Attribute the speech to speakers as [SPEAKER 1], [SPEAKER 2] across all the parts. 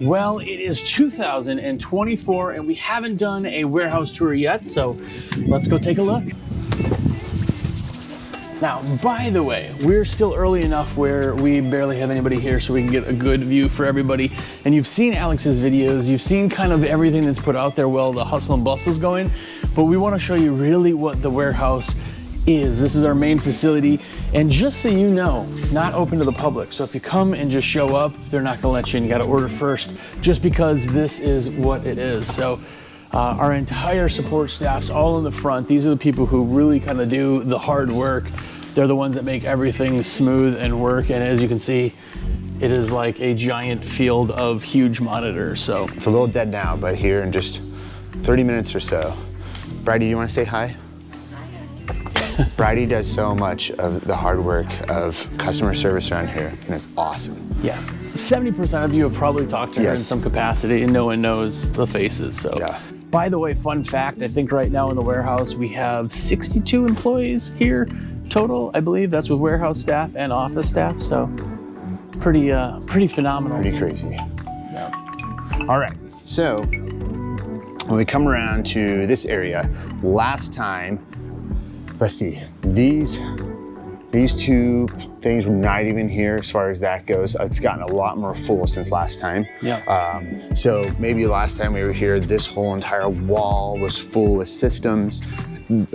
[SPEAKER 1] Well, it is 2024 and we haven't done a warehouse tour yet, so let's go take a look. Now, by the way, we're still early enough where we barely have anybody here so we can get a good view for everybody. And you've seen Alex's videos, you've seen kind of everything that's put out there while the hustle and bustle is going, but we want to show you really what the warehouse is. This is our main facility, and just so you know, not open to the public. So if you come and just show up, they're not gonna let you in. You gotta order first, just because this is what it is. So our entire support staff's all in the front. These are the people who really kind of do the hard work. They're the ones that make everything smooth and work. And as you can see, it is like a giant field of huge monitors. So
[SPEAKER 2] it's a little dead now, but here in just 30 minutes or so. Bridie, you want to say hi? Bridie does so much of the hard work of customer service around here, and it's awesome.
[SPEAKER 1] Yeah, 70% of you have probably talked to her in some capacity, and no one knows the faces. So,
[SPEAKER 2] yeah.
[SPEAKER 1] By the way, fun fact, I think right now in the warehouse we have 62 employees here total, I believe. That's with warehouse staff and office staff, so pretty phenomenal.
[SPEAKER 2] Pretty crazy.
[SPEAKER 1] Yeah.
[SPEAKER 2] All right, so when we come around to this area, last time, let's see, these two things were not even here as far as that goes. It's gotten a lot more full since last time.
[SPEAKER 1] Yeah.
[SPEAKER 2] So maybe last time we were here, this whole entire wall was full with systems.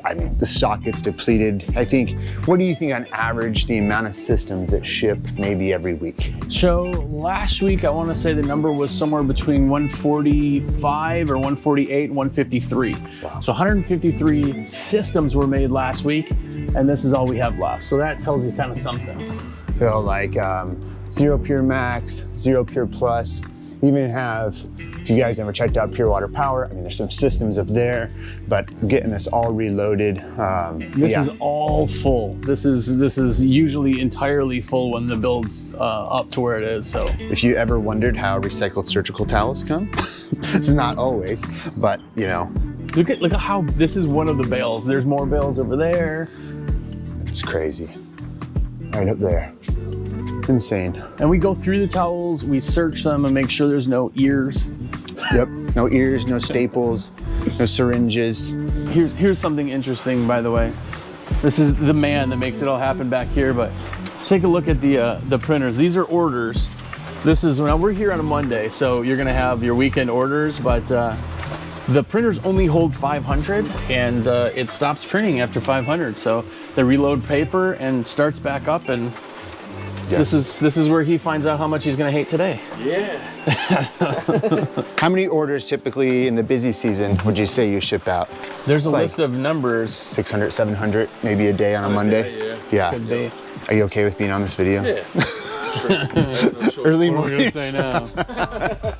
[SPEAKER 2] I mean, the stock gets depleted. I think, what do you think on average the amount of systems that ship maybe every week?
[SPEAKER 1] So last week, I want to say the number was somewhere between 145 or 148 and 153.
[SPEAKER 2] Wow.
[SPEAKER 1] So 153 systems were made last week, and this is all we have left. So that tells you kind of something.
[SPEAKER 2] So like Zero Pure Max, Zero Pure Plus, even have, if you guys ever checked out Pure Water Power, I mean, there's some systems up there, but getting this all reloaded.
[SPEAKER 1] This is all full. This is usually entirely full when the build's up to where it is. So
[SPEAKER 2] if you ever wondered how recycled surgical towels come, it's not always, but you know.
[SPEAKER 1] Look at how this is one of the bales. There's more bales over there.
[SPEAKER 2] It's crazy. Right up there. Insane.
[SPEAKER 1] And we go through the towels, we search them and make sure there's no ears.
[SPEAKER 2] Yep, no ears, no staples, no syringes.
[SPEAKER 1] Here's something interesting, by the way. This is the man that makes it all happen back here, but take a look at the printers. These are orders. This is, now we're here on a Monday, so you're gonna have your weekend orders, but the printers only hold 500 and it stops printing after 500. So they reload paper and starts back up, and yes. This is where he finds out how much he's gonna hate today.
[SPEAKER 3] Yeah.
[SPEAKER 2] How many orders typically in the busy season would you say you ship out?
[SPEAKER 1] There's a list of numbers.
[SPEAKER 2] 600, 700, maybe a day on a Monday? Yeah.
[SPEAKER 1] Could be.
[SPEAKER 2] Are you okay with being on this video?
[SPEAKER 3] Yeah. Sure.
[SPEAKER 2] Early
[SPEAKER 1] What
[SPEAKER 2] morning.
[SPEAKER 1] we're gonna say now.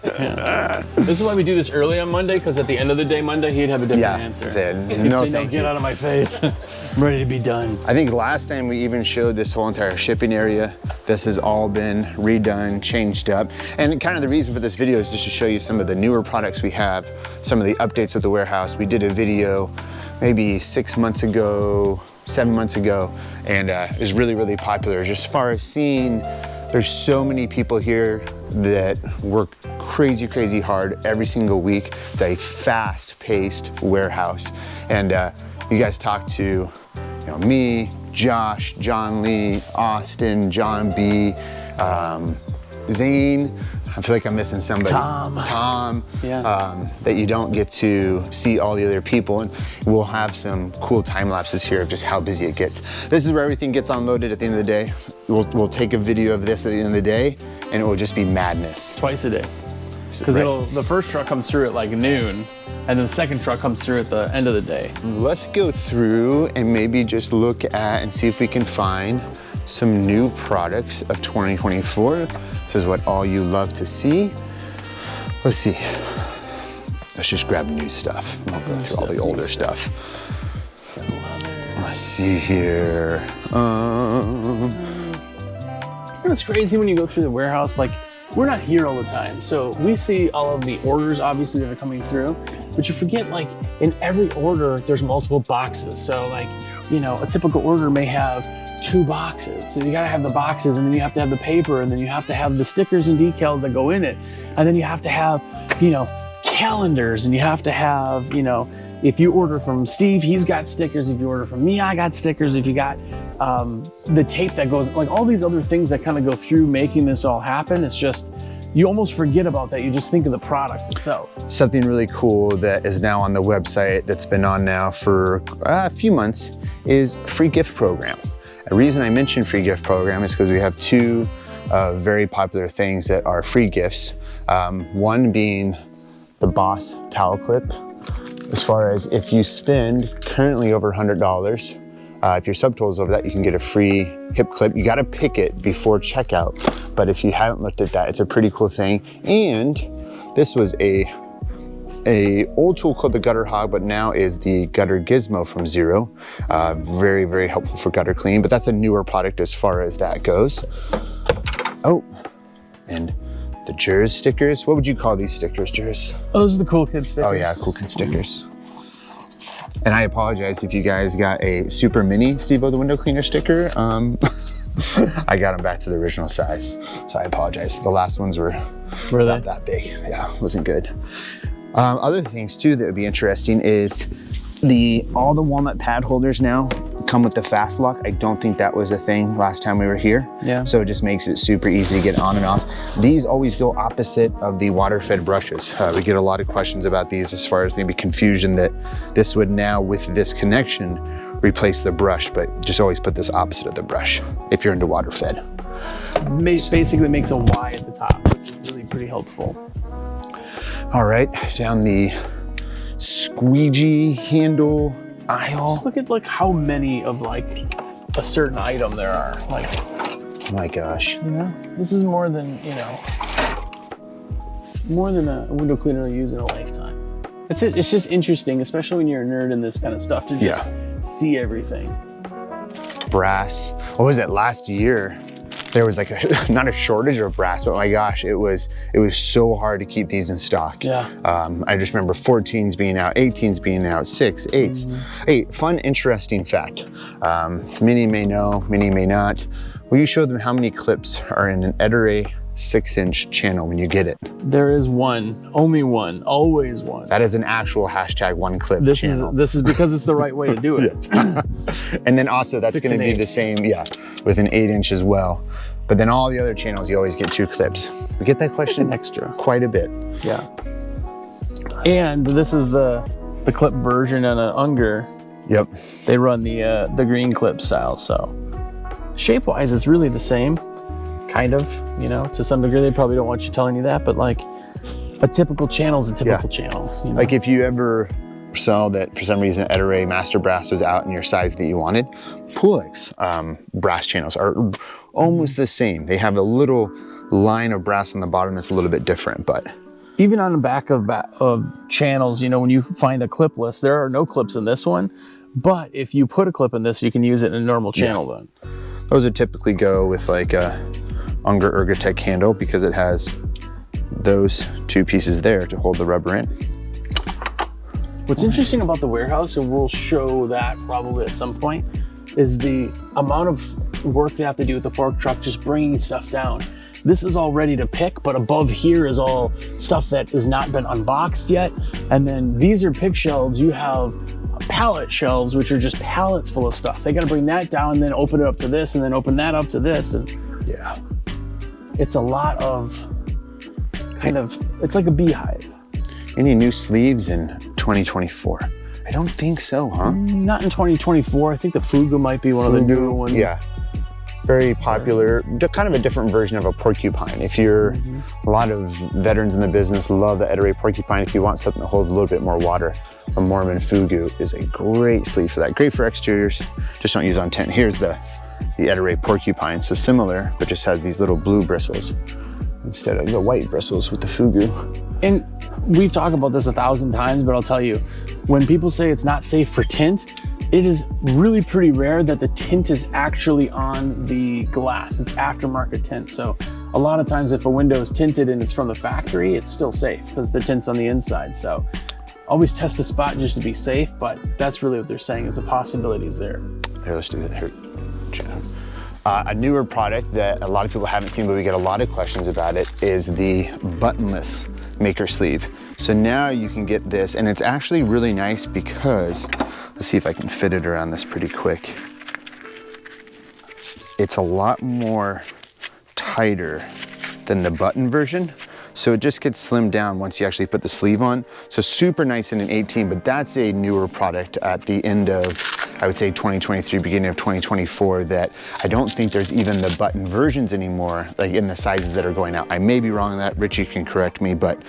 [SPEAKER 1] Yeah. This is why we do this early on Monday, because at the end of the day Monday, he'd have a different answer.
[SPEAKER 2] He'd
[SPEAKER 1] No,
[SPEAKER 2] say,
[SPEAKER 1] get out of my face. I'm ready to be done.
[SPEAKER 2] I think last time we even showed this whole entire shipping area. This has all been redone, changed up. And kind of the reason for this video is just to show you some of the newer products we have, some of the updates of the warehouse. We did a video maybe 6 months ago, 7 months ago, and it was really, really popular. Just as far as seeing, there's so many people here that work crazy, crazy hard every single week. It's a fast-paced warehouse. And you guys talk to me, Josh, John Lee, Austin, John B, Zane. I feel like I'm missing somebody. Tom.
[SPEAKER 1] Yeah.
[SPEAKER 2] That you don't get to see all the other people, and we'll have some cool time lapses here of just how busy it gets. This is where everything gets unloaded at the end of the day. We'll take a video of this at the end of the day, and it will just be madness.
[SPEAKER 1] Twice a day. Because the first truck comes through at like noon, and then the second truck comes through at the end of the day.
[SPEAKER 2] Let's go through and maybe just look at and see if we can find some new products of 2024. This is what all you love to see. Let's see. Let's just grab new stuff. I'll go through all the older stuff. Let's see here.
[SPEAKER 1] It's crazy when you go through the warehouse, like we're not here all the time. So we see all of the orders obviously that are coming through, but you forget like in every order, there's multiple boxes. So like, a typical order may have 2 boxes. So you gotta have the boxes, and then you have to have the paper, and then you have to have the stickers and decals that go in it. And then you have to have, you know, calendars, and you have to have, you know, if you order from Steve, he's got stickers. If you order from me, I got stickers. If you got the tape that goes, like all these other things that kind of go through making this all happen, it's just, you almost forget about that. You just think of the product itself.
[SPEAKER 2] Something really cool that is now on the website that's been on now for a few months is free gift program. The reason I mention free gift program is because we have 2 very popular things that are free gifts. One being the Boss towel clip. As far as if you spend currently over $100, if your subtotal is over that, you can get a free hip clip. You gotta pick it before checkout, but if you haven't looked at that, it's a pretty cool thing. And this was a old tool called the Gutter Hog, but now is the Gutter Gizmo from Zero. Very, very helpful for gutter cleaning, but that's a newer product as far as that goes. Oh, and the Jers stickers. What would you call these stickers, Jers?
[SPEAKER 1] Oh, those are the Cool Kid stickers.
[SPEAKER 2] Oh yeah, Cool Kid stickers. And I apologize if you guys got a super mini steveO the window cleaner sticker. I got them back to the original size, so I apologize. The last ones were not that big. Yeah, wasn't good. Other things too that would be interesting is all the walnut pad holders now come with the fast lock. I don't think that was a thing last time we were here.
[SPEAKER 1] Yeah.
[SPEAKER 2] So it just makes it super easy to get on and off. These always go opposite of the water fed brushes. We get a lot of questions about these as far as maybe confusion that this would now with this connection replace the brush, but just always put this opposite of the brush if you're into water fed.
[SPEAKER 1] Basically makes a Y at the top, which is really pretty helpful.
[SPEAKER 2] All right, down the squeegee handle aisle.
[SPEAKER 1] Just look at like how many of like a certain item there are. Like,
[SPEAKER 2] oh my gosh.
[SPEAKER 1] you know, this is more than, you know, more than a window cleaner will use in a lifetime. It's just interesting, especially when you're a nerd in this kind of stuff, to just see everything.
[SPEAKER 2] Brass. What was it, last year? There was like not a shortage of brass, but my gosh, it was so hard to keep these in stock.
[SPEAKER 1] Yeah.
[SPEAKER 2] I just remember 14s being out, 18s being out, 6, 8s. Hey, fun, interesting fact. Many may know, many may not. Will you show them how many clips are in an Ettore 6-inch channel when you get it?
[SPEAKER 1] There is one, only one, always one.
[SPEAKER 2] That is an actual hashtag one clip channel.
[SPEAKER 1] This is because it's the right way to do it.
[SPEAKER 2] Yes. And then also that's
[SPEAKER 1] 6
[SPEAKER 2] gonna
[SPEAKER 1] and
[SPEAKER 2] be
[SPEAKER 1] 8.
[SPEAKER 2] the same, with an 8-inch as well. But then all the other channels, you always get 2 clips. We get that question
[SPEAKER 1] Extra.
[SPEAKER 2] quite a bit.
[SPEAKER 1] Yeah. And this is the clip version on an Unger.
[SPEAKER 2] Yep.
[SPEAKER 1] They run the green clip style, so shape-wise, it's really the same, kind of. You know, to some degree, they probably don't want you telling you that, but like a typical channel is a typical channel. You know?
[SPEAKER 2] Like if you ever saw that for some reason Ettore Master Brass was out in your size that you wanted, Pulex brass channels are almost the same. They have a little line of brass on the bottom that's a little bit different, but
[SPEAKER 1] even on the back of channels, you know, when you find a clip list, there are no clips in this one, but if you put a clip in this, you can use it in a normal channel then.
[SPEAKER 2] Those would typically go with like a Unger Ergotech handle because it has those 2 pieces there to hold the rubber in.
[SPEAKER 1] What's interesting about the warehouse, and we'll show that probably at some point, is the amount of work they have to do with the fork truck just bringing stuff down. This is all ready to pick, but above here is all stuff that has not been unboxed yet. And then these are pick shelves. You have pallet shelves, which are just pallets full of stuff. They got to bring that down and then open it up to this and then open that up to this. And
[SPEAKER 2] yeah,
[SPEAKER 1] it's a lot of it's like a beehive.
[SPEAKER 2] Any new sleeves in 2024? I don't think so, huh?
[SPEAKER 1] Not in 2024. I think the Fugu might be one of the newer ones.
[SPEAKER 2] Yeah. Very popular, kind of a different version of a porcupine. If you're, a lot of veterans in the business love the Ettore porcupine. If you want something that holds a little bit more water, a Mormon Fugu is a great sleeve for that. Great for exteriors, just don't use on tent. Here's the Ettore porcupine, so similar, but just has these little blue bristles instead of the white bristles with the Fugu.
[SPEAKER 1] And we've talked about this 1,000 times, but I'll tell you, when people say it's not safe for tint, it is really pretty rare that the tint is actually on the glass. It's aftermarket tint. So a lot of times if a window is tinted and it's from the factory, it's still safe because the tint's on the inside. So always test a spot just to be safe, but that's really what they're saying is the possibilities there.
[SPEAKER 2] Here, let's do that here. A newer product that a lot of people haven't seen, but we get a lot of questions about it, is the buttonless maker sleeve. So now you can get this, and it's actually really nice because, let's see if I can fit it around this pretty quick. It's a lot more tighter than the button version. So it just gets slimmed down once you actually put the sleeve on. So super nice in an 18, but that's a newer product at the end of, I would say 2023, beginning of 2024, that I don't think there's even the button versions anymore, like in the sizes that are going out. I may be wrong on that, Richie can correct me, but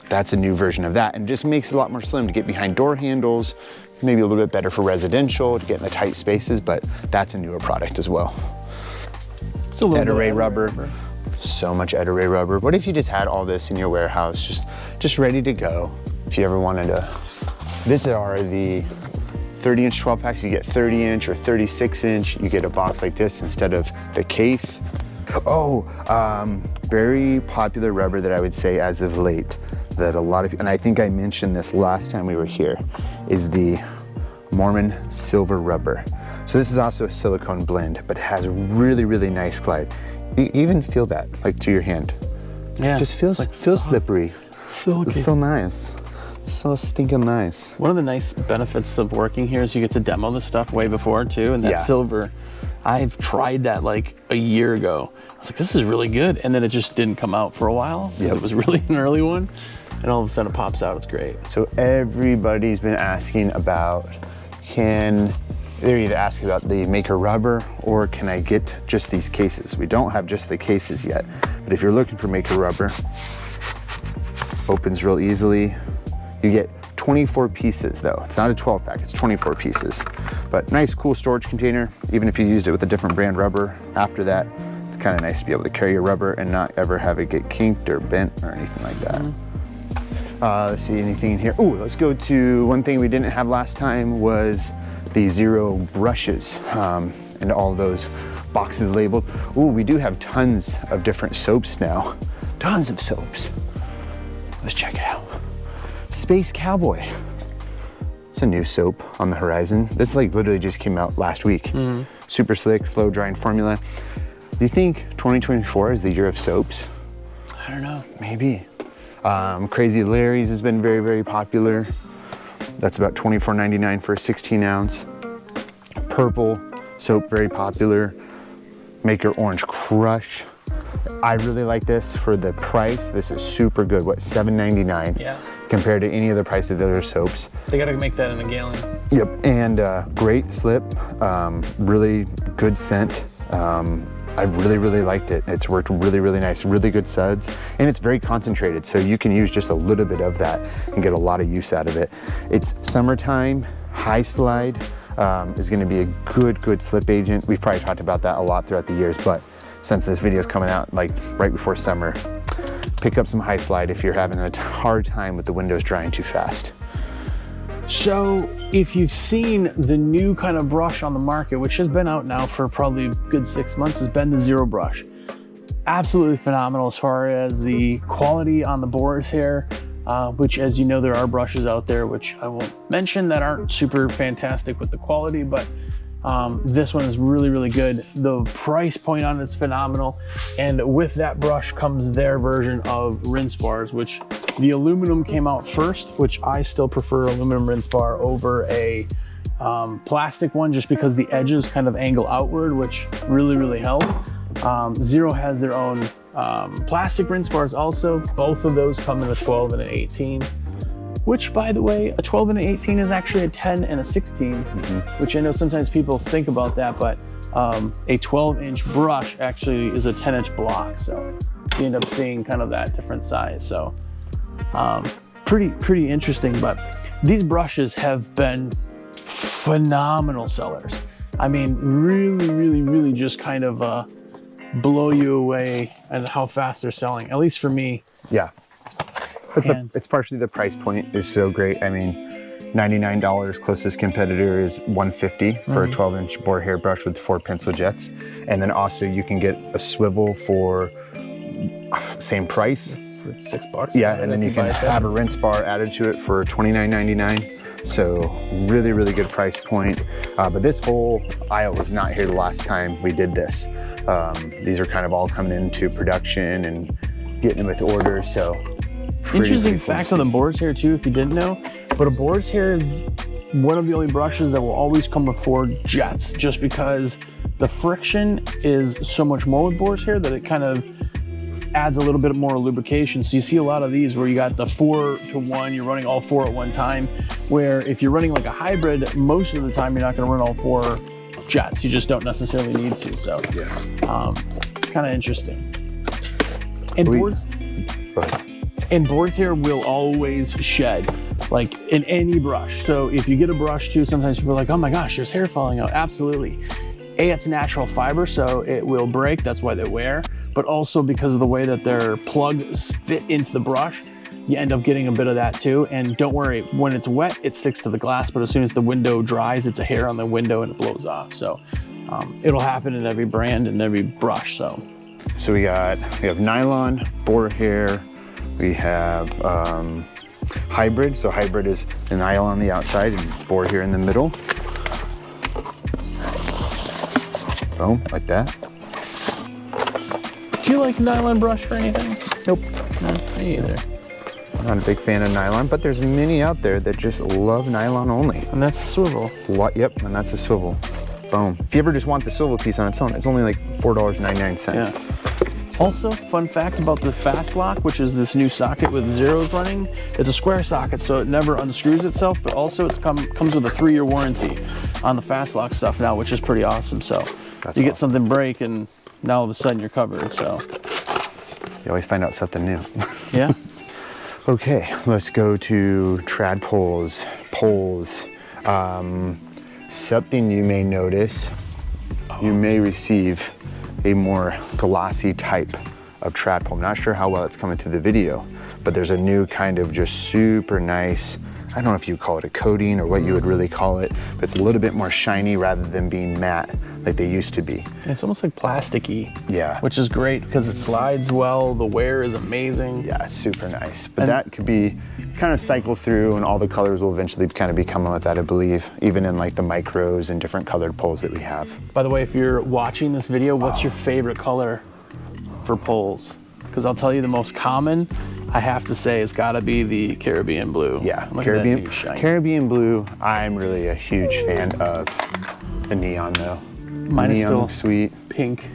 [SPEAKER 2] that's a new version of that, and just makes it a lot more slim to get behind door handles, maybe a little bit better for residential, to get in the tight spaces, but that's a newer product as well.
[SPEAKER 1] It's a little
[SPEAKER 2] Ed-Array rubber. So much Ed-Array rubber. What if you just had all this in your warehouse, just ready to go? If you ever wanted to, these are the 30-inch 12 packs. You get 30-inch or 36-inch. You get a box like this instead of the case. Oh, very popular rubber that I would say as of late, that a lot of, and I think I mentioned this last time we were here, is the Mormon silver rubber. So this is also a silicone blend, but it has a really, really nice glide. You even feel that, like to your hand.
[SPEAKER 1] Yeah.
[SPEAKER 2] Just feels,
[SPEAKER 1] like
[SPEAKER 2] feels slippery.
[SPEAKER 1] Silky.
[SPEAKER 2] It's so nice. So stinking nice.
[SPEAKER 1] One of the nice benefits of working here is you get to demo the stuff way before too, and that
[SPEAKER 2] Yeah.
[SPEAKER 1] silver, I've tried that like a year ago. I was like, this is really good, and then it just didn't come out for a while because it was really an early one, and all of a sudden it pops out. It's great.
[SPEAKER 2] So everybody's been asking about, they're either asking about the maker rubber or can I get just these cases? We don't have just the cases yet, but if you're looking for maker rubber, opens real easily. You get 24 pieces though. It's not a 12 pack, it's 24 pieces. But nice, cool storage container. Even if you used it with a different brand rubber after that, it's kind of nice to be able to carry your rubber and not ever have it get kinked or bent or anything like that. Let's see, anything in here? Oh, let's go to one thing we didn't have last time was the Zero brushes and all those boxes labeled. Oh, we do have tons of different soaps now. Tons of soaps. Let's check it out. Space Cowboy. It's a new soap on the horizon. This like literally just came out last week. Super slick, slow drying formula. Do you think 2024 is the year of soaps?
[SPEAKER 1] I don't know.
[SPEAKER 2] Maybe. Crazy Larry's has been very, very popular. That's about $24.99 for a 16 ounce. Purple soap, very popular. Maker Orange Crush. I really like this for the price. This is super good. What, $7.99?
[SPEAKER 1] Yeah.
[SPEAKER 2] Compared to any other price of the other soaps.
[SPEAKER 1] They gotta make that in a gallon.
[SPEAKER 2] Yep, and great slip, really good scent. I really, really liked it. It's worked really, really nice, really good suds, and it's very concentrated, so you can use just a little bit of that and get a lot of use out of it. It's summertime, high slide is gonna be a good slip agent. We've probably talked about that a lot throughout the years, but since this video is coming out like right before summer, pick up some high slide if you're having a hard time with the windows drying too fast.
[SPEAKER 1] So if you've seen the new kind of brush on the market, which has been out now for probably a good 6 months, has been the Zero brush. Absolutely phenomenal as far as the quality on the bores here, which, as you know, there are brushes out there, which I won't mention, that aren't super fantastic with the quality, but this one is really, really good. The price point on it's phenomenal. And with that brush comes their version of rinse bars, which the aluminum came out first, which I still prefer aluminum rinse bar over a plastic one, just because the edges kind of angle outward, which really, really help. Zero has their own plastic rinse bars also. Both of those come in a 12 and an 18. Which, by the way, a 12 and an 18 is actually a 10 and a 16, which I know sometimes people think about that, but a 12-inch brush actually is a 10-inch block, so you end up seeing kind of that different size. So pretty interesting, but these brushes have been phenomenal sellers. I mean, really just kind of blow you away at how fast they're selling, at least for me.
[SPEAKER 2] Yeah. It's partially the price point is so great. I mean, $99, closest competitor is $150 for a 12-inch boar hair brush with 4 pencil jets. And then also you can get a swivel for same price.
[SPEAKER 1] $6.
[SPEAKER 2] Yeah, and then you can have a rinse bar added to it for $29.99. So really, really good price point. But this whole aisle was not here the last time we did this. These are kind of all coming into production and getting with orders, so.
[SPEAKER 1] Interesting fact on the boar's hair too, if you didn't know, but a boar's hair is one of the only brushes that will always come with 4 jets, just because the friction is so much more with boar's hair that it kind of adds a little bit more lubrication. So you see a lot of these where you got the 4-to-1, you're running all 4 at one time, where if you're running like a hybrid, most of the time you're not gonna run all 4 jets. You just don't necessarily need to, so
[SPEAKER 2] Yeah.
[SPEAKER 1] kind of interesting. And boar's hair will always shed, like in any brush. So if you get a brush too, sometimes people are like, oh my gosh, there's hair falling out. Absolutely. A, it's natural fiber, so it will break. That's why they wear. But also because of the way that their plugs fit into the brush, you end up getting a bit of that too. And don't worry, when it's wet, it sticks to the glass. But as soon as the window dries, it's a hair on the window and it blows off. So it'll happen in every brand and every brush. So
[SPEAKER 2] we have nylon, boar hair, we have hybrid. So hybrid is an aisle on the outside and boar hair in the middle. Boom, like that.
[SPEAKER 1] do you like nylon brush or anything?
[SPEAKER 2] Nope.
[SPEAKER 1] No, me either.
[SPEAKER 2] I'm not a big fan of nylon, but there's many out there that just love nylon only.
[SPEAKER 1] And that's the swivel.
[SPEAKER 2] It's a lot, yep, and that's the swivel. Boom. If you ever just want the swivel piece on its own, it's only like $4.99.
[SPEAKER 1] Yeah. Also, fun fact about the fast lock, which is this new socket with zeros running, it's a square socket, so it never unscrews itself, but also it comes with a 3-year warranty on the fast lock stuff now, which is pretty awesome. So you get something break and now all of a sudden you're covered, so.
[SPEAKER 2] You always find out something new.
[SPEAKER 1] Yeah.
[SPEAKER 2] Okay, let's go to trad poles. Something you may notice, you may receive a more glossy type of trad pole. I'm not sure how well it's coming through the video, but there's a new kind of just super nice, I don't know if you call it a coating or what you would really call it, but it's a little bit more shiny rather than being matte like they used to be.
[SPEAKER 1] It's almost like plasticky.
[SPEAKER 2] Yeah.
[SPEAKER 1] Which is great because it slides well, the wear is amazing.
[SPEAKER 2] Yeah, it's super nice. But that could be kind of cycle through and all the colors will eventually kind of be coming with that, I believe, even in like the micros and different colored poles that we have.
[SPEAKER 1] By the way, if you're watching this video, what's your favorite color for poles? Because I'll tell you the most common, I have to say, it's gotta be the Caribbean blue.
[SPEAKER 2] Yeah,
[SPEAKER 1] Look at that new shine.
[SPEAKER 2] Caribbean blue, I'm really a huge fan of the neon though.
[SPEAKER 1] Mine is still
[SPEAKER 2] sweet.
[SPEAKER 1] Pink.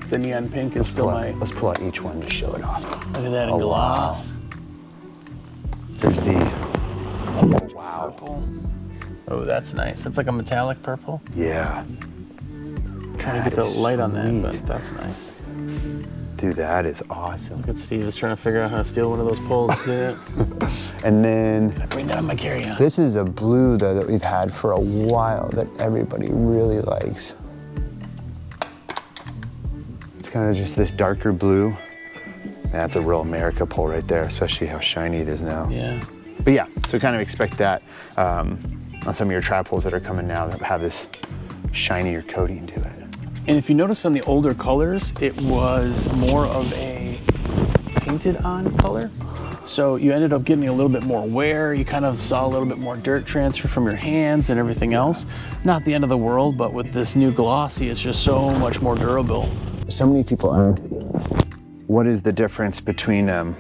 [SPEAKER 1] The neon pink is still my...
[SPEAKER 2] Let's pull out each one to show it off.
[SPEAKER 1] Look at that in gloss.
[SPEAKER 2] Wow. There's the, oh wow.
[SPEAKER 1] Purple. Oh, that's nice. It's like a metallic purple.
[SPEAKER 2] Yeah.
[SPEAKER 1] Trying to get the light on that, but that's nice.
[SPEAKER 2] Dude, that is awesome.
[SPEAKER 1] Look at Steve is trying to figure out how to steal one of those poles.
[SPEAKER 2] And then
[SPEAKER 1] Bring that on my carry-on.
[SPEAKER 2] this is a blue though that we've had for a while that everybody really likes. It's kind of just this darker blue. That's a real America pole right there, especially how shiny it is now.
[SPEAKER 1] Yeah.
[SPEAKER 2] But yeah, so kind of expect that on some of your trad poles that are coming now that have this shinier coating to it.
[SPEAKER 1] And if you notice on the older colors, it was more of a painted on color. So you ended up getting a little bit more wear. You kind of saw a little bit more dirt transfer from your hands and everything else. Not the end of the world, but with this new glossy, it's just so much more durable.
[SPEAKER 2] So many people ask, what is the difference between an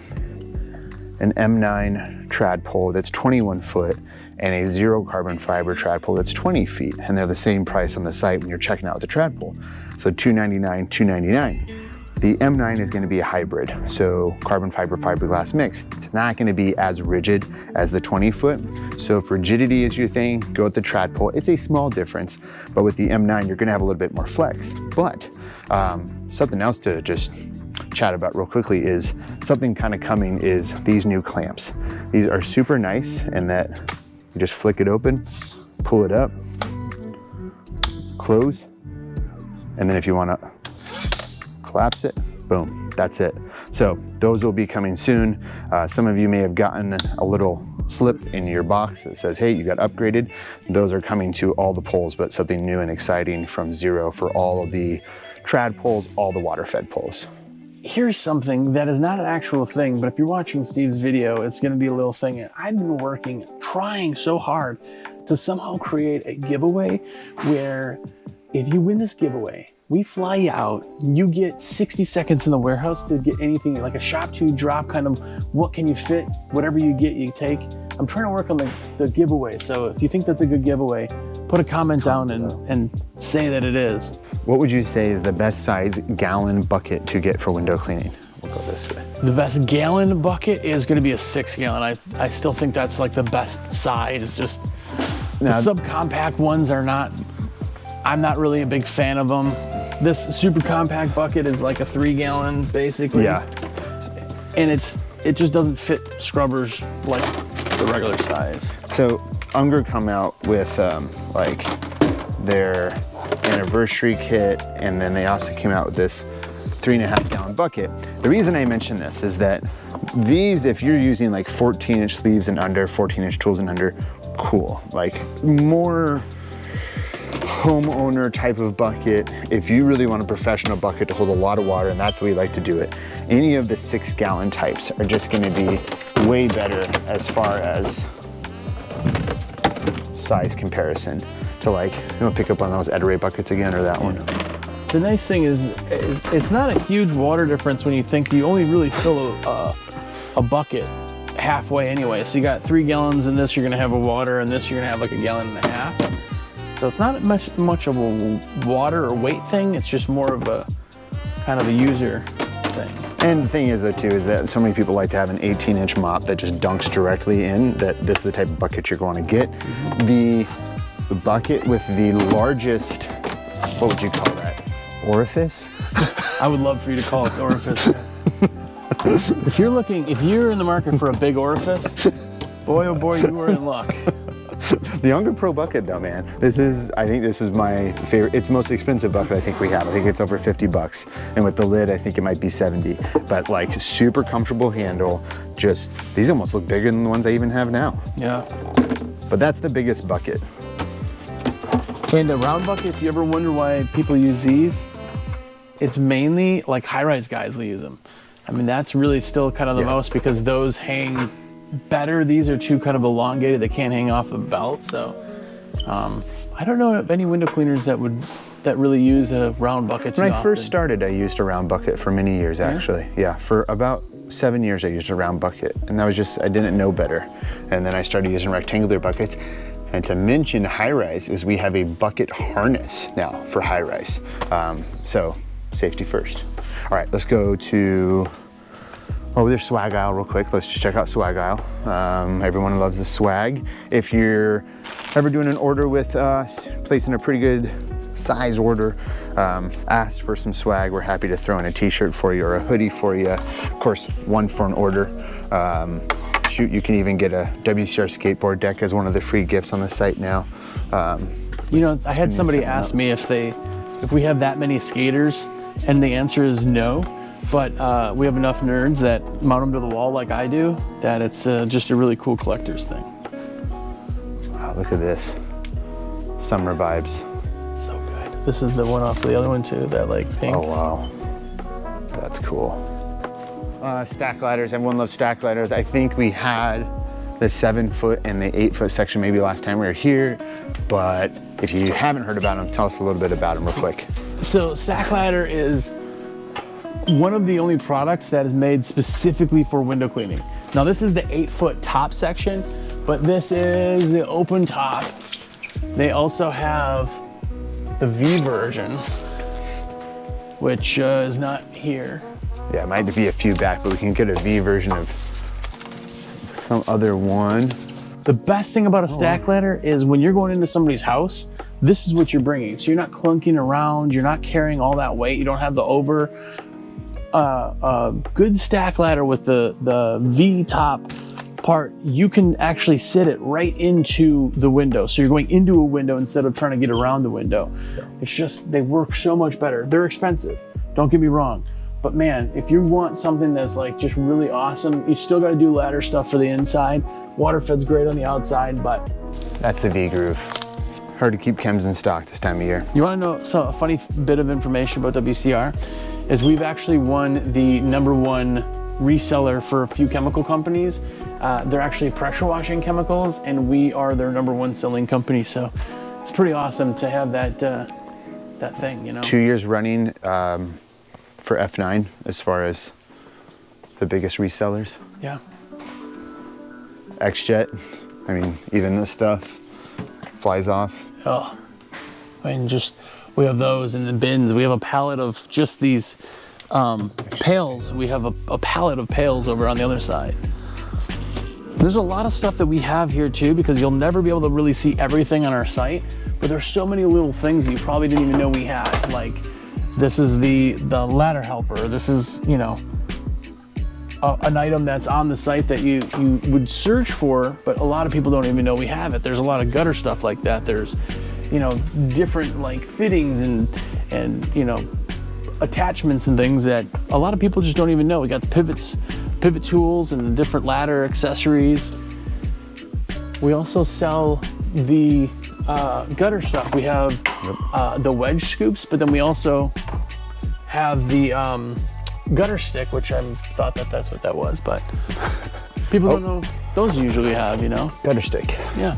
[SPEAKER 2] M9 trad pole that's 21 foot and a zero carbon fiber trad pole that's 20 feet? And they're the same price on the site when you're checking out the trad pole. So $299, $299. The M9 is gonna be a hybrid, so carbon fiber fiberglass mix. It's not gonna be as rigid as the 20 foot. So if rigidity is your thing, go with the trad pole. It's a small difference, but with the M9, you're gonna have a little bit more flex. But something else to just chat about real quickly is something kind of coming is these new clamps. These are super nice in that you just flick it open, pull it up, close, and then if you wanna collapse it, boom, that's it. So those will be coming soon. Some of you may have gotten a little slip in your box that says, hey, you got upgraded. Those are coming to all the poles, but something new and exciting from Zero for all of the trad poles, all the water fed poles.
[SPEAKER 1] here's something that is not an actual thing, but if you're watching Steve's video, it's gonna be a little thing. And I've been trying so hard to somehow create a giveaway where if you win this giveaway, we fly you out, you get 60 seconds in the warehouse to get anything, like a shop to drop kind of what can you fit, whatever you get, you take. I'm trying to work on the giveaway. So if you think that's a good giveaway, put a comment down and say that it is.
[SPEAKER 2] What would you say is the best size gallon bucket to get for window cleaning? We'll go this way.
[SPEAKER 1] The best gallon bucket is gonna be a 6 gallon. I still think that's like the best size. It's just, the subcompact ones are not, I'm not really a big fan of them. This super compact bucket is like a 3 gallon basically.
[SPEAKER 2] Yeah.
[SPEAKER 1] And it just doesn't fit scrubbers like the regular size.
[SPEAKER 2] So Unger come out with like their anniversary kit, and then they also came out with this 3.5 gallon bucket. The reason I mention this is that these, if you're using like 14-inch sleeves and under, 14-inch tools and under, cool. Like more homeowner type of bucket. If you really want a professional bucket to hold a lot of water, and that's the way you like to do it, any of the 6 gallon types are just gonna be way better as far as size comparison to, like, you know, pick up on those Edaray buckets again, or that one.
[SPEAKER 1] The nice thing is it's not a huge water difference when you think you only really fill a bucket halfway anyway. So you got 3 gallons in this, you're gonna have a water, and this you're gonna have like 1.5 gallons. So it's not much of a water or weight thing. It's just more of a kind of a user thing.
[SPEAKER 2] And the thing is though too, is that so many people like to have an 18-inch mop that just dunks directly in, that this is the type of bucket you're going to get. The bucket with the largest, what would you call that? Orifice?
[SPEAKER 1] I would love for you to call it orifice. If you're in the market for a big orifice, boy oh boy, you are in luck.
[SPEAKER 2] The Unger Pro bucket though, man, I think this is my favorite. It's the most expensive bucket I think we have. I think it's over 50 bucks. And with the lid, I think it might be 70, but like super comfortable handle. Just, these almost look bigger than the ones I even have now.
[SPEAKER 1] Yeah.
[SPEAKER 2] But that's the biggest bucket.
[SPEAKER 1] And a round bucket, if you ever wonder why people use these, it's mainly like high-rise guys will use them. I mean, that's really still kind of the most, because those hang better. These are too kind of elongated. They can't hang off a belt. So I don't know of any window cleaners that really use a round bucket.
[SPEAKER 2] When I first started, I used a round bucket for many years, actually. Yeah, for about 7 years I used a round bucket, and that was just, I didn't know better. And then I started using rectangular buckets. And to mention high-rise is we have a bucket harness now for high-rise. So safety first. All right, let's go to there's swag aisle real quick. Let's just check out swag aisle. Everyone loves the swag. If you're ever doing an order with us, placing a pretty good size order, ask for some swag. We're happy to throw in a t-shirt for you or a hoodie for you. Of course, one for an order. Shoot, you can even get a WCR skateboard deck as one of the free gifts on the site now.
[SPEAKER 1] You know, I had somebody ask me if we have that many skaters, and the answer is no. But we have enough nerds that mount them to the wall like I do, that it's just a really cool collector's thing.
[SPEAKER 2] Wow, look at this. Summer vibes.
[SPEAKER 1] So good. This is the one off the other one too, that like pink.
[SPEAKER 2] Oh wow, that's cool. Stack ladders, everyone loves stack ladders. I think we had the 7-foot and the 8-foot section maybe last time we were here, but if you haven't heard about them, tell us a little bit about them real quick.
[SPEAKER 1] So stack ladder is one of the only products that is made specifically for window cleaning. Now this is the 8-foot top section, but this is the open top. They also have the V version, which is not here.
[SPEAKER 2] Yeah, it might be a few back, but we can get a V version of some other one.
[SPEAKER 1] The best thing about a stack ladder is when you're going into somebody's house, this is what you're bringing. So you're not clunking around, you're not carrying all that weight, you don't have the over. Good stack ladder with the V top part, you can actually sit it right into the window. So you're going into a window instead of trying to get around the window. It's just, they work so much better. They're expensive, don't get me wrong. But man, if you want something that's like just really awesome, you still gotta do ladder stuff for the inside. Water fed's great on the outside, but.
[SPEAKER 2] That's the V groove. Hard to keep chems in stock this time of year.
[SPEAKER 1] You wanna know a funny bit of information about WCR? is we've actually won the #1 reseller for a few chemical companies. They're actually pressure washing chemicals, and we are their #1 selling company. So it's pretty awesome to have that that thing, you know.
[SPEAKER 2] 2 years running for F9 as far as the biggest resellers.
[SPEAKER 1] Yeah.
[SPEAKER 2] X-Jet, I mean, even this stuff flies off.
[SPEAKER 1] Oh, I mean, just we have those in the bins. We have a pallet of just these pails. We have a pallet of pails over on the other side. There's a lot of stuff that we have here too, because you'll never be able to really see everything on our site, but there's so many little things that you probably didn't even know we had. Like this is the ladder helper. This is, you know, an item that's on the site that you would search for, but a lot of people don't even know we have it. There's a lot of gutter stuff like that. There's, you know, different like fittings and you know, attachments and things that a lot of people just don't even know. We got the pivot tools and the different ladder accessories. We also sell the gutter stuff. We have the wedge scoops, but then we also have the gutter stick, which I thought that that's what that was, but people don't know those usually have, you know.
[SPEAKER 2] Gutter stick.
[SPEAKER 1] Yeah.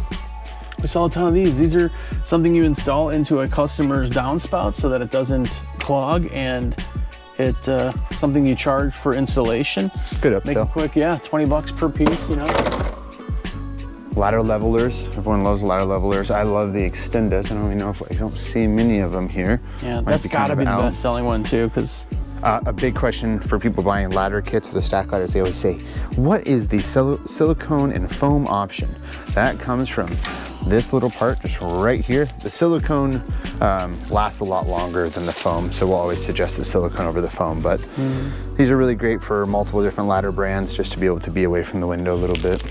[SPEAKER 1] We sell a ton of these. These are something you install into a customer's downspout so that it doesn't clog, and it something you charge for installation.
[SPEAKER 2] Good upsell.
[SPEAKER 1] Make it quick, yeah, 20 bucks per piece, you know.
[SPEAKER 2] Ladder levelers. Everyone loves ladder levelers. I love the Extendas. I don't even know if I don't see many of them here.
[SPEAKER 1] Yeah,
[SPEAKER 2] Might
[SPEAKER 1] that's gotta
[SPEAKER 2] kind
[SPEAKER 1] be
[SPEAKER 2] of
[SPEAKER 1] the
[SPEAKER 2] out.
[SPEAKER 1] best selling one too, because
[SPEAKER 2] A big question for people buying ladder kits, the stack ladders, they always say, what is the silicone and foam option? That comes from this little part just right here. The silicone lasts a lot longer than the foam, so we'll always suggest the silicone over the foam, but these are really great for multiple different ladder brands, just to be able to be away from the window a little bit.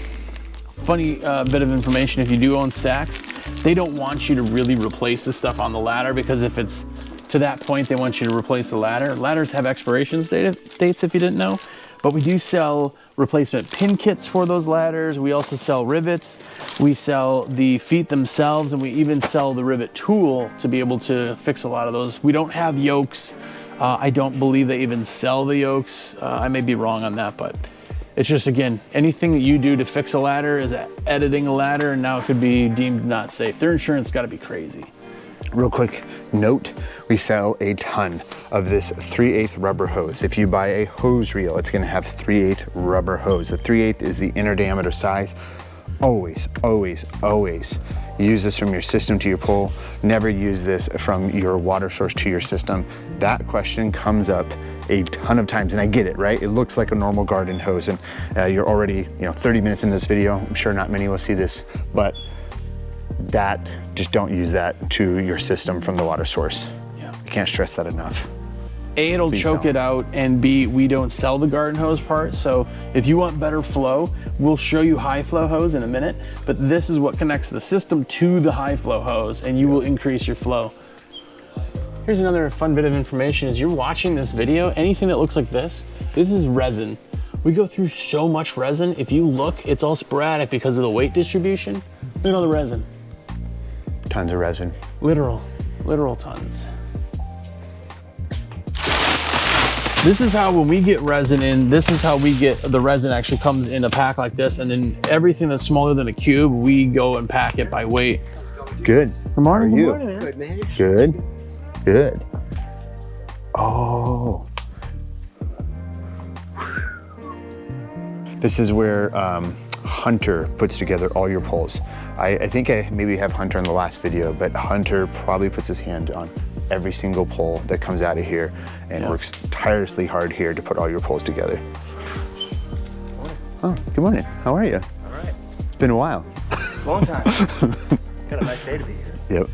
[SPEAKER 1] funny bit of information, if you do own stacks, they don't want you to really replace the stuff on the ladder, because if it's to that point, they want you to replace the ladder. Ladders have expiration dates, if you didn't know, but we do sell replacement pin kits for those ladders. We also sell rivets. We sell the feet themselves, and we even sell the rivet tool to be able to fix a lot of those. We don't have yokes. I don't believe they even sell the yokes. I may be wrong on that, but it's just, again, anything that you do to fix a ladder is editing a ladder, and now it could be deemed not safe. Their insurance got to be crazy.
[SPEAKER 2] Real quick note, we sell a ton of this 3/8 rubber hose. If you buy a hose reel, it's gonna have 3/8 rubber hose. The 3/8 is the inner diameter size. Always, always, always use this from your system to your pole. Never use this from your water source to your system. That question comes up a ton of times, and I get it, right? It looks like a normal garden hose, and you're already, 30 minutes in this video. I'm sure not many will see this, but just don't use that to your system from the water source.
[SPEAKER 1] Yeah.
[SPEAKER 2] I can't stress that enough.
[SPEAKER 1] A, it'll
[SPEAKER 2] Please
[SPEAKER 1] choke
[SPEAKER 2] don't.
[SPEAKER 1] it out, and B, we don't sell the garden hose part. So if you want better flow, we'll show you high flow hose in a minute, but this is what connects the system to the high flow hose, and you will increase your flow. Here's another fun bit of information. As you're watching this video, anything that looks like this is resin. We go through so much resin. If you look, it's all sporadic because of the weight distribution. Look at all the resin.
[SPEAKER 2] Tons of resin.
[SPEAKER 1] Literal tons. This is how, when we get resin in, this is how we get the resin. Actually comes in a pack like this, and then everything that's smaller than a cube, we go and pack it by weight.
[SPEAKER 2] Good.
[SPEAKER 1] Good morning.
[SPEAKER 2] How are you?
[SPEAKER 1] Good morning, man.
[SPEAKER 3] Good, man.
[SPEAKER 2] Good. Good. Oh. This is where Hunter puts together all your poles. I think I maybe have Hunter in the last video, but Hunter probably puts his hand on every single pole that comes out of here and works tirelessly hard here to put all your poles together. Oh, good morning. How are you?
[SPEAKER 4] All right.
[SPEAKER 2] It's been a while.
[SPEAKER 4] Long time. Got a nice day to be here.
[SPEAKER 2] Yep.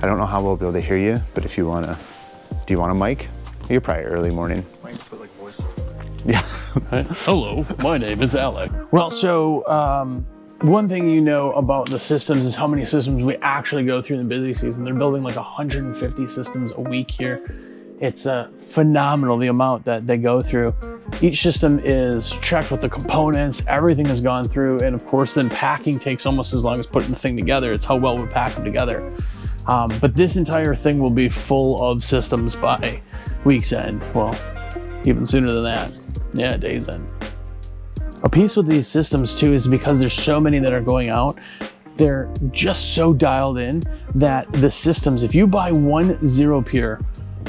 [SPEAKER 2] I don't know how we'll be able to hear you, but if you wanna, do you want a mic? You're probably early morning.
[SPEAKER 4] Why don't you put like voice?
[SPEAKER 2] Yeah.
[SPEAKER 1] Hello, my name is Alec. Well, so one thing you know about the systems is how many systems we actually go through in the busy season. They're building like 150 systems a week here. It's phenomenal, the amount that they go through. Each system is checked with the components, everything has gone through, and of course then packing takes almost as long as putting the thing together. It's how well we pack them together. But this entire thing will be full of systems by week's end. Well, even sooner than that. Yeah, day's end. A piece with these systems too is because there's so many that are going out, they're just so dialed in that the systems, if you buy one ZeroPure,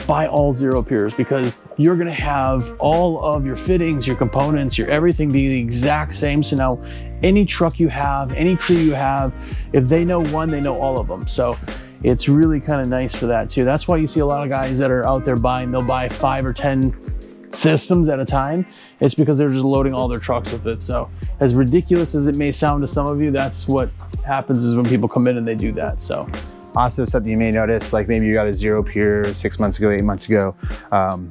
[SPEAKER 1] buy all ZeroPures, because you're gonna have all of your fittings, your components, your everything be the exact same. So now any truck you have, any crew you have, if they know one, they know all of them. So it's really kind of nice for that too. That's why you see a lot of guys that are out there buying, they'll buy 5 or 10 systems at a time. It's because they're just loading all their trucks with it. So as ridiculous as it may sound to some of you, that's what happens is when people come in and they do that. So
[SPEAKER 2] also something you may notice, like maybe you got a ZeroPure 6 months ago, 8 months ago,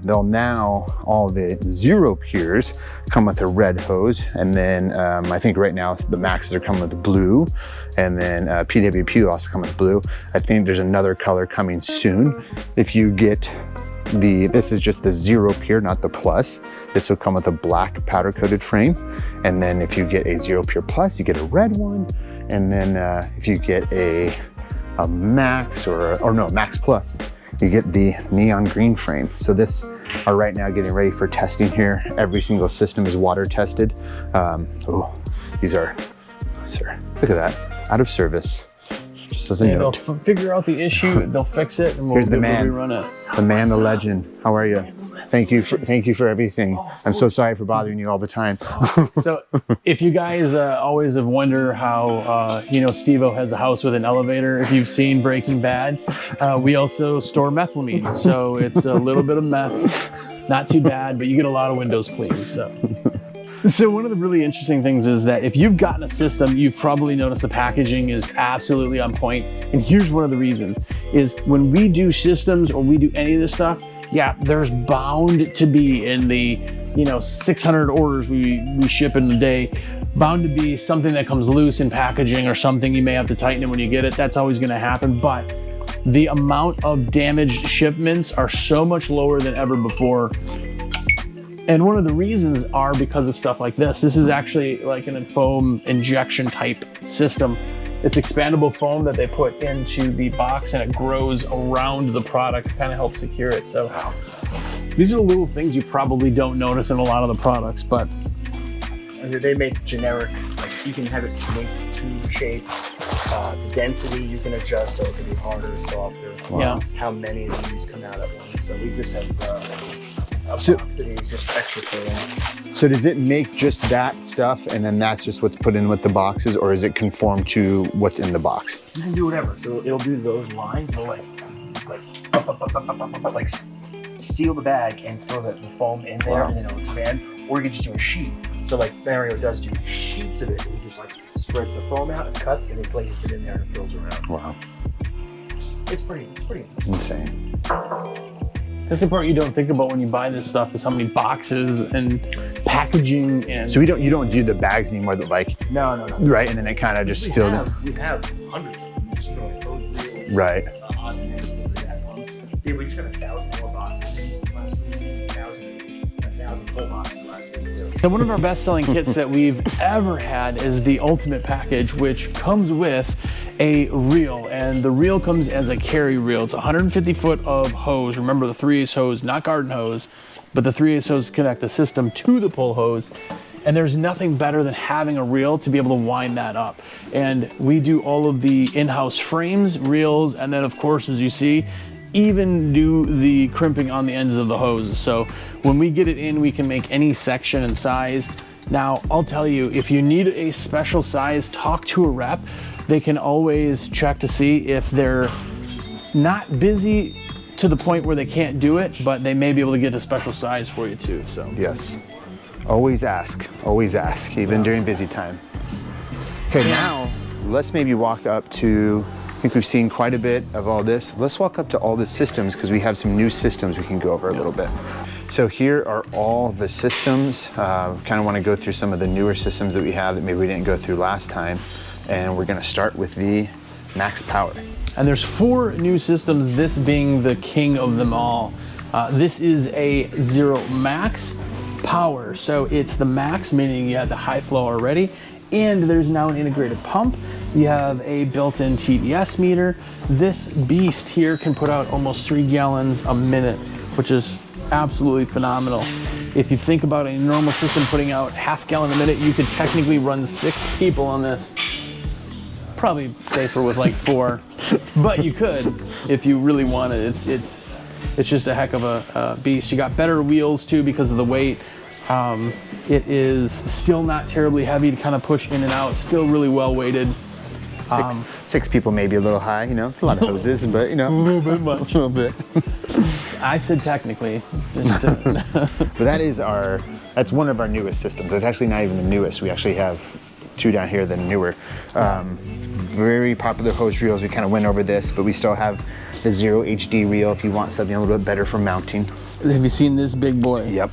[SPEAKER 2] they'll now, all the ZeroPures come with a red hose. And then I think right now the Maxes are coming with blue, and then PWP also come with blue. I think there's another color coming soon. If you get this is just the ZeroPure, not the Plus. This will come with a black powder coated frame. And then if you get a ZeroPure Plus, you get a red one. And then if you get a Max or no, Max Plus, you get the neon green frame. So this are right now getting ready for testing here. Every single system is water tested. Oh, these are, look at that, out of service. Just as a
[SPEAKER 1] they'll
[SPEAKER 2] note.
[SPEAKER 1] figure out the issue, they'll fix it, and we'll
[SPEAKER 2] Here's the man,
[SPEAKER 1] rerun it.
[SPEAKER 2] the man, the legend. How are you? Thank you for everything. I'm so sorry for bothering you all the time.
[SPEAKER 1] So if you guys always have wondered how, steveO has a house with an elevator, if you've seen Breaking Bad, we also store methylamine. So it's a little bit of meth, not too bad, but you get a lot of windows cleaned. So one of the really interesting things is that if you've gotten a system, you've probably noticed the packaging is absolutely on point. And here's one of the reasons is when we do systems or we do any of this stuff, yeah, there's bound to be in the 600 orders we ship in a day, bound to be something that comes loose in packaging or something you may have to tighten it when you get it. That's always going to happen. But the amount of damaged shipments are so much lower than ever before. And one of the reasons are because of stuff like this. This is actually like an foam injection type system. It's expandable foam that they put into the box and it grows around the product to kind of help secure it. So these are the little things you probably don't notice in a lot of the products, but.
[SPEAKER 4] And they make generic, like you can have it make 2 shapes. The density you can adjust so it can be harder, softer.
[SPEAKER 1] Yeah.
[SPEAKER 4] How many of these come out at once. So we just have a box of these, just extra foam.
[SPEAKER 2] So does it make just that stuff and then that's just what's put in with the boxes, or is it conform to what's in the box?
[SPEAKER 4] You can do whatever. So it'll do those lines. It'll like seal the bag and throw the foam in there, and then it'll expand. Or you can just do a sheet. So like Mario does do sheets of it. He just like spreads the foam out and cuts, and he places it in there and fills around.
[SPEAKER 2] Wow.
[SPEAKER 4] It's pretty
[SPEAKER 2] Insane.
[SPEAKER 1] That's the part you don't think about when you buy this stuff is how many boxes and packaging and.
[SPEAKER 2] So you don't do the bags anymore that like.
[SPEAKER 4] No.
[SPEAKER 2] Right, and then it kind of just filled in.
[SPEAKER 4] We have hundreds of them. We just throw those reels.
[SPEAKER 2] Right.
[SPEAKER 4] Odds and ends, things like that. We just got 1,000 more boxes last week. 1,000 whole boxes last week too.
[SPEAKER 1] So one of our best-selling kits that we've ever had is the Ultimate Package, which comes with a reel, and the reel comes as a carry reel. It's 150 foot of hose. Remember the 3/8 hose, not garden hose, but the 3/8 hose connect the system to the pull hose. And there's nothing better than having a reel to be able to wind that up. And we do all of the in-house frames, reels, and then of course, as you see, even do the crimping on the ends of the hose. So when we get it in, we can make any section and size. Now, I'll tell you, if you need a special size, talk to a rep. They can always check to see if they're not busy to the point where they can't do it, but they may be able to get a special size for you too, so.
[SPEAKER 2] Yes. Always ask, even during busy time. Okay, now let's maybe walk up to, I think we've seen quite a bit of all this. Let's walk up to all the systems because we have some new systems we can go over a little bit. So here are all the systems. Kind of want to go through some of the newer systems that we have that maybe we didn't go through last time. And we're gonna start with the Max Power.
[SPEAKER 1] And there's 4 new systems, this being the king of them all. This is a Zero Max Power. So it's the max, meaning you had the high flow already, and there's now an integrated pump. You have a built-in TDS meter. This beast here can put out almost 3 gallons a minute, which is absolutely phenomenal. If you think about a normal system putting out half gallon a minute, you could technically run 6 people on this. Probably safer with like 4, but you could if you really wanted. It's just a heck of a beast. You got better wheels too because of the weight. It is still not terribly heavy to kind of push in and out. Still really well weighted.
[SPEAKER 2] 6 people may be a little high, you know, it's a lot of hoses, but you know.
[SPEAKER 1] A little bit much.
[SPEAKER 2] A little bit.
[SPEAKER 1] I said technically. Just to
[SPEAKER 2] But that's one of our newest systems. It's actually not even the newest. We actually have 2 down here that are newer. Very popular hose reels. We kind of went over this, but we still have the Zero HD reel if you want something a little bit better for mounting.
[SPEAKER 1] Have you seen this big boy?
[SPEAKER 2] Yep.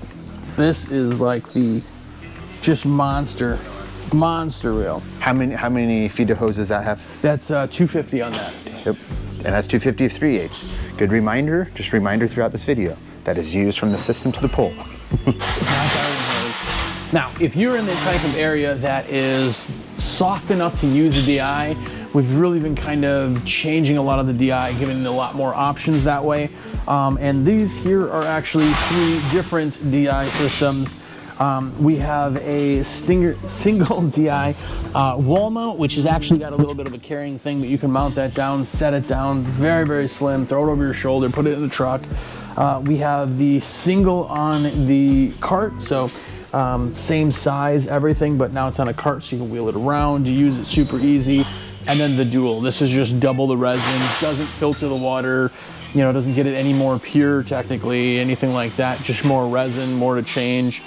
[SPEAKER 1] This is like the just monster reel.
[SPEAKER 2] How many feet of hose does that have?
[SPEAKER 1] That's 250 on that.
[SPEAKER 2] Yep. And that's 250 of 3/8. Good reminder, just reminder throughout this video, that is used from the system to the pole.
[SPEAKER 1] Now, if you're in the type of area that is soft enough to use a DI, we've really been kind of changing a lot of the DI, giving it a lot more options that way. And these here are actually 3 different DI systems. We have a single DI wall mount, which has actually got a little bit of a carrying thing, but you can mount that down, set it down, very, very slim, throw it over your shoulder, put it in the truck. We have the single on the cart, so same size, everything, but now it's on a cart, so you can wheel it around, you use it super easy. And then the dual, this is just double the resin, doesn't filter the water, you know, doesn't get it any more pure technically, anything like that, just more resin, more to change.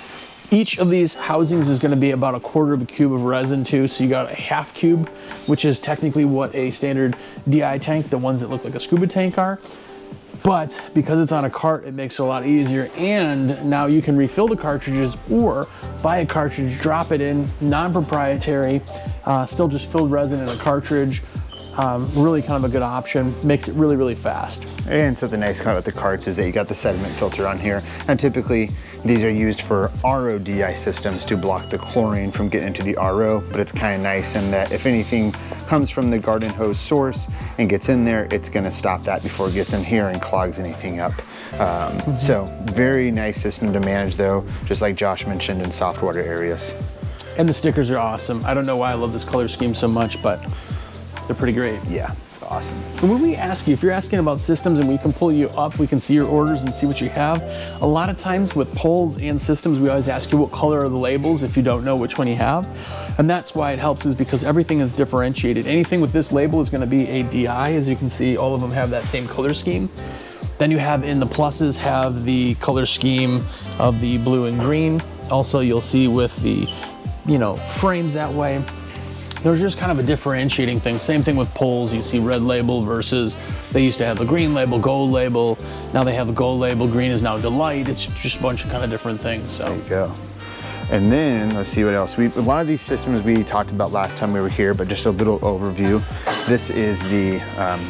[SPEAKER 1] Each of these housings is gonna be about 1/4 of a cube of resin too, so you got a 1/2 cube, which is technically what a standard DI tank, the ones that look like a scuba tank are. But because it's on a cart, it makes it a lot easier. And now you can refill the cartridges or buy a cartridge, drop it in, non-proprietary, still just filled resin in a cartridge. Really kind of a good option. Makes it really, really fast.
[SPEAKER 2] And something nice about the carts is that you got the sediment filter on here. And typically these are used for RO DI systems to block the chlorine from getting into the RO, but it's kind of nice in that if anything comes from the garden hose source and gets in there, it's gonna stop that before it gets in here and clogs anything up. So very nice system to manage though, just like Josh mentioned in soft water areas.
[SPEAKER 1] And the stickers are awesome. I don't know why I love this color scheme so much, but they're pretty great.
[SPEAKER 2] Yeah, it's awesome.
[SPEAKER 1] And when we ask you, if you're asking about systems and we can pull you up, we can see your orders and see what you have. A lot of times with poles and systems, we always ask you what color are the labels if you don't know which one you have. And that's why it helps, is because everything is differentiated. Anything with this label is gonna be a DI. As you can see, all of them have that same color scheme. Then you have in the pluses have the color scheme of the blue and green. Also, you'll see with the, you know, frames that way. There's just kind of a differentiating thing. Same thing with poles. You see red label versus they used to have the green label, gold label. Now they have the gold label. Green is now Delight. It's just a bunch of kind of different things. So
[SPEAKER 2] there you go. And then let's see what else. A lot of these systems we talked about last time we were here, but just a little overview. This is the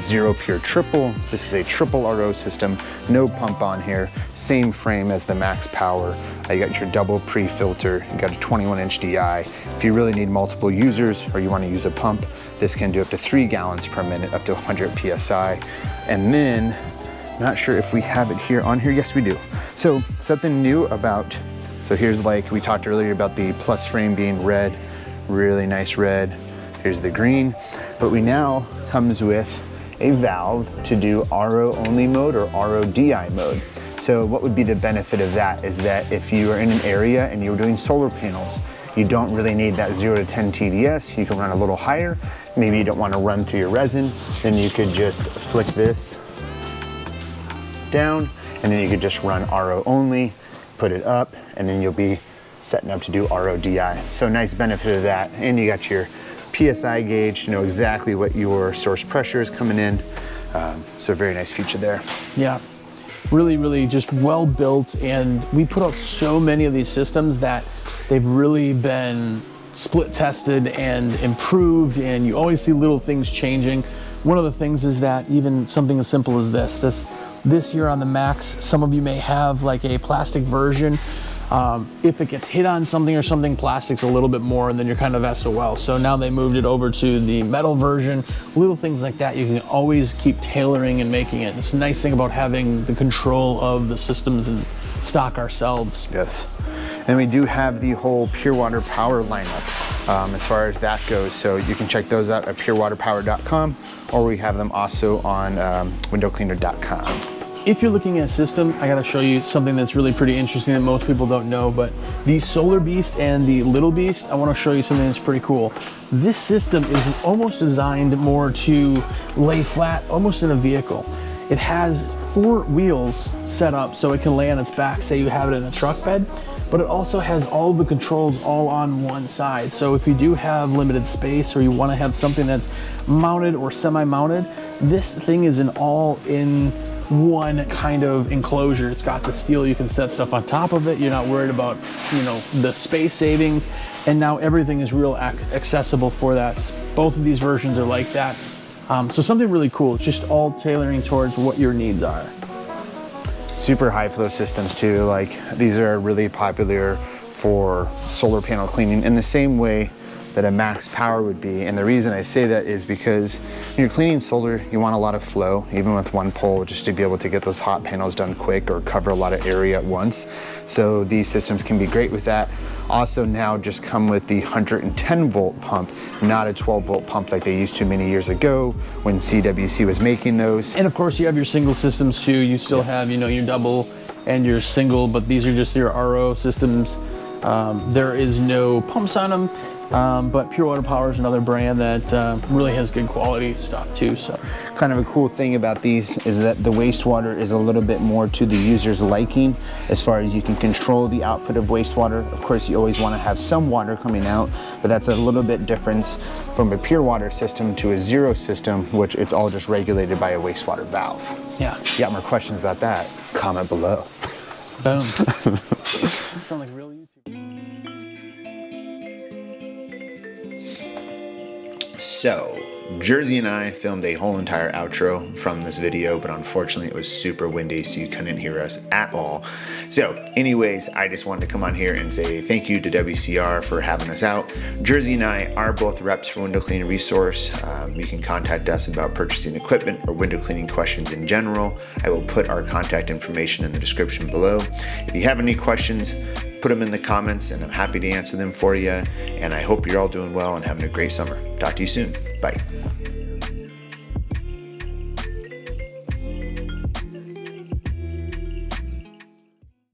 [SPEAKER 2] Zero Pure Triple. This is a triple RO system, no pump on here. Same frame as the Max Power. You got your double pre-filter. You got a 21-inch DI. If you really need multiple users or you want to use a pump, this can do up to 3 gallons per minute, up to 100 PSI. And then, not sure if we have it here on here. Yes, we do. So something new about, so here's like we talked earlier about the plus frame being red, really nice red. Here's the green, but we now comes with a valve to do RO only mode or RO DI mode. So what would be the benefit of that is that if you are in an area and you're doing solar panels, you don't really need that 0 to 10 TDS. You can run a little higher. Maybe you don't want to run through your resin. Then you could just flick this down and then you could just run RO only, put it up, and then you'll be setting up to do RO DI. So nice benefit of that. And you got your PSI gauge to know exactly what your source pressure is coming in. So very nice feature there.
[SPEAKER 1] yeah, really, really just well built. And we put out so many of these systems that they've really been split tested and improved, and you always see little things changing. One of the things is that even something as simple as this here on the Max, some of you may have like a plastic version. If it gets hit on something or something, plastic's a little bit more, and then you're kind of SOL. So now they moved it over to the metal version. Little things like that, you can always keep tailoring and making it. It's a nice thing about having the control of the systems and stock ourselves.
[SPEAKER 2] Yes. And we do have the whole Pure Water Power lineup as far as that goes. So you can check those out at purewaterpower.com, or we have them also on windowcleaner.com.
[SPEAKER 1] If you're looking at a system, I gotta show you something that's really pretty interesting that most people don't know, but the Solar Beast and the Little Beast, I wanna show you something that's pretty cool. This system is almost designed more to lay flat, almost in a vehicle. It has 4 wheels set up so it can lay on its back, say you have it in a truck bed, but it also has all the controls all on one side. So if you do have limited space or you wanna have something that's mounted or semi-mounted, this thing is an all-in one kind of enclosure. It's got the steel, you can set stuff on top of it. You're not worried about, you know, the space savings. And now everything is real accessible for that. Both of these versions are like that. So something really cool. It's just all tailoring towards what your needs are.
[SPEAKER 2] Super high flow systems too. Like these are really popular for solar panel cleaning in the same way that a max power would be. And the reason I say that is because when you're cleaning solar, you want a lot of flow, even with one pole, just to be able to get those hot panels done quick or cover a lot of area at once. So these systems can be great with that. Also now just come with the 110 volt pump, not a 12 volt pump like they used to many years ago when CWC was making those.
[SPEAKER 1] And of course you have your single systems too. You still have, you know, your double and your single, but these are just your RO systems. There is no pumps on them. But Pure Water Power is another brand that really has good quality stuff too. So,
[SPEAKER 2] kind of a cool thing about these is that the wastewater is a little bit more to the user's liking, as far as you can control the output of wastewater. Of course, you always want to have some water coming out, but that's a little bit difference from a pure water system to a zero system, which it's all just regulated by a wastewater valve.
[SPEAKER 1] yeah.
[SPEAKER 2] If you got more questions about that, comment below.
[SPEAKER 1] Boom. Sound like real YouTube.
[SPEAKER 2] So, Jersey and I filmed a whole entire outro from this video, but unfortunately it was super windy, so you couldn't hear us at all. So anyways, I just wanted to come on here and say thank you to WCR for having us out. Jersey and I are both reps for Window Cleaning Resource. You can contact us about purchasing equipment or window cleaning questions in general. I will put our contact information in the description below. If you have any questions, put them in the comments and I'm happy to answer them for you. And I hope you're all doing well and having a great summer. Talk to you soon. Bye.